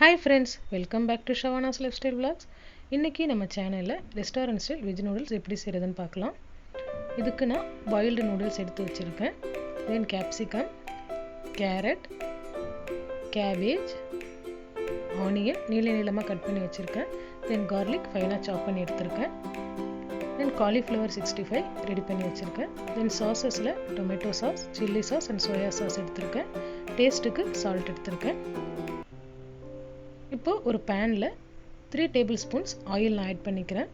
Hi friends, welcome back to Shavana's Lifestyle Vlogs. இன்னைக்கு நம்ம சேனல்ல ரெஸ்டாரன்ட் ஸ்டைல் வெஜ் நூடுல்ஸ் எப்படி செய்யறதுன்னு பார்க்கலாம். இதுக்கு நான் பாயில்டு நூடுல்ஸ் எடுத்து வச்சிருக்கேன். தென் capsicum, carrot, cabbage, onion நீள நீளமா கட் பண்ணி வச்சிருக்கேன். தென் garlic ஃபைனா சாப் பண்ணி எடுத்துருக்கேன். தென் cauliflower 65 ரெடி பண்ணி வச்சிருக்கேன். தென் சாஸஸ்ல tomato sauce, chilli sauce and soya sauce எடுத்துருக்கேன். டேஸ்ட்டுக்கு சால்ட் எடுத்துருக்கேன். இப்போ ஒரு பேன்ல 3 டேபிள் ஸ்பூன்ஸ் ஆயில் நான் ஆட் பண்ணிக்கிறேன்.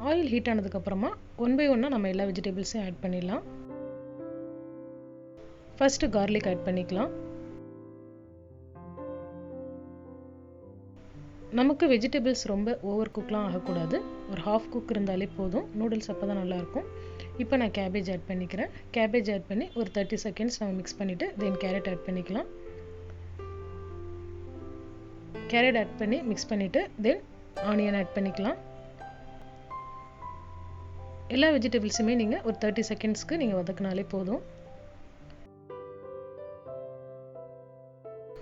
ஆயில் ஹீட் ஆனதுக்கு அப்புறமா ஒன் பை ஒன்னா நம்ம எல்லா வெஜிடபிள்ஸையும் ஆட் பண்ணிடலாம். ஃபர்ஸ்ட் கார்லிக் ஆட் பண்ணிக்கலாம். நமக்கு வெஜிடபிள்ஸ் ரொம்ப ஓவர் குக்லாம் ஆகக்கூடாது. ஒரு ஹாஃப் குக் இருந்தாலே போதும். நூடுல்ஸ் அப்போ தான் நல்லாயிருக்கும். இப்போ நான் கேபேஜ் ஆட் பண்ணிக்கிறேன். கேபேஜ் ஆட் பண்ணி ஒரு 30 செகண்ட்ஸ் நம்ம மிக்ஸ் பண்ணிவிட்டு தென் கேரட் ஆட் பண்ணிக்கலாம். கேரட் ஆட் பண்ணி மிக்ஸ் பண்ணிவிட்டு தென் ஆனியன் ஆட் பண்ணிக்கலாம். எல்லா வெஜிடபிள்ஸுமே நீங்கள் ஒரு 30 செகண்ட்ஸ்க்கு நீங்கள் வதக்கினாலே போதும்.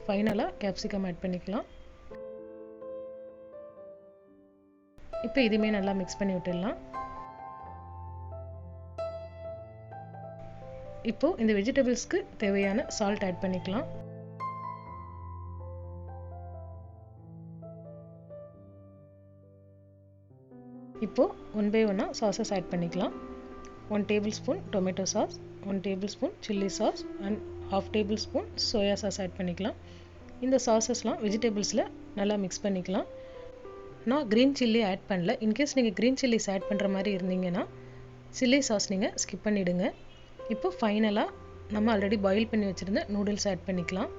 ஃபைனலாக கேப்சிகம் ஆட் பண்ணிக்கலாம். இப்போ இதுவுமே நல்லா மிக்ஸ் பண்ணி விட்டுடலாம். இப்போ இந்த வெஜிடபிள்ஸ்க்கு தேவையான சால்ட் ஆட் பண்ணிக்கலாம். இப்போ ஒன் பை ஒன்னா சாஸஸ் ஆட் பண்ணிக்கலாம். 1 tablespoon tomato sauce, 1 tablespoon chilli sauce and ½ tablespoon soya sauce add பண்ணிக்கலாம். இந்த சாஸஸ்லாம் வெஜிடபிள்ஸில் நல்லா மிக்ஸ் பண்ணிக்கலாம். நான் க்ரீன் சில்லி ஆட் பண்ணல. இன்கேஸ் நீங்கள் க்ரீன் சில்லிஸ் ஆட் பண்ணுற மாதிரி இருந்தீங்கன்னா சில்லி சாஸ் நீங்கள் ஸ்கிப் பண்ணிவிடுங்க. இப்போ ஃபைனலாக நம்ம ஆல்ரெடி பாயில் பண்ணி வச்சுருந்த நூடுல்ஸ் ஆட் பண்ணிக்கலாம்.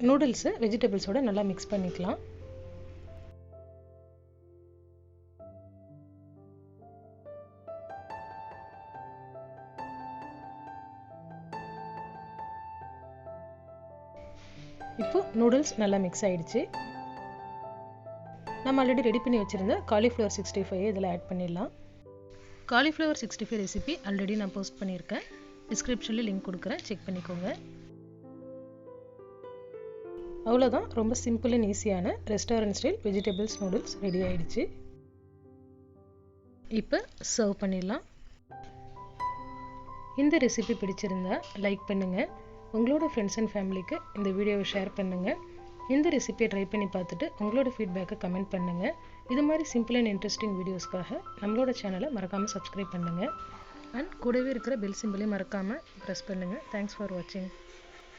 நூடுல்ஸை வெஜிடபிள்ஸோட நல்லா மிக்ஸ் பண்ணிக்கலாம். இப்போ நூடுல்ஸ் நல்லா மிக்ஸ் ஆயிடுச்சு. நம்ம ஆல்ரெடி ரெடி பண்ணி வச்சிருந்த காலிஃப்ளவர் 65 இதில் ஆட் பண்ணிடலாம். காலிஃப்ளவர் 65 ரெசிபி ஆல்ரெடி நான் போஸ்ட் பண்ணியிருக்கேன். டிஸ்கிரிப்ஷனில் லிங்க் கொடுக்குறேன், செக் பண்ணிக்கோங்க. அவ்வளோதான், ரொம்ப சிம்பிள் அண்ட் ஈஸியான restaurant style vegetables noodles ready ஆயிடுச்சு. இப்போ சர்வ் பண்ணிடலாம். இந்த ரெசிபி பிடிச்சிருந்தா லைக் பண்ணுங்கள். உங்களோட ஃப்ரெண்ட்ஸ் அண்ட் ஃபேமிலிக்கு இந்த வீடியோவை ஷேர் பண்ணுங்கள். இந்த ரெசிபியை ட்ரை பண்ணி பார்த்துட்டு உங்களோட ஃபீட்பேக்கை கமெண்ட் பண்ணுங்கள். இது மாதிரி சிம்பிள் அண்ட் இன்ட்ரெஸ்டிங் வீடியோஸ்க்காக நம்மளோட சேனலை மறக்காமல் சப்ஸ்கிரைப் பண்ணுங்கள். அண்ட் கூடவே இருக்கிற பெல் சிம்பிளையும் மறக்காமல் ப்ரெஸ் பண்ணுங்கள். தேங்க்ஸ் ஃபார் வாட்சிங்.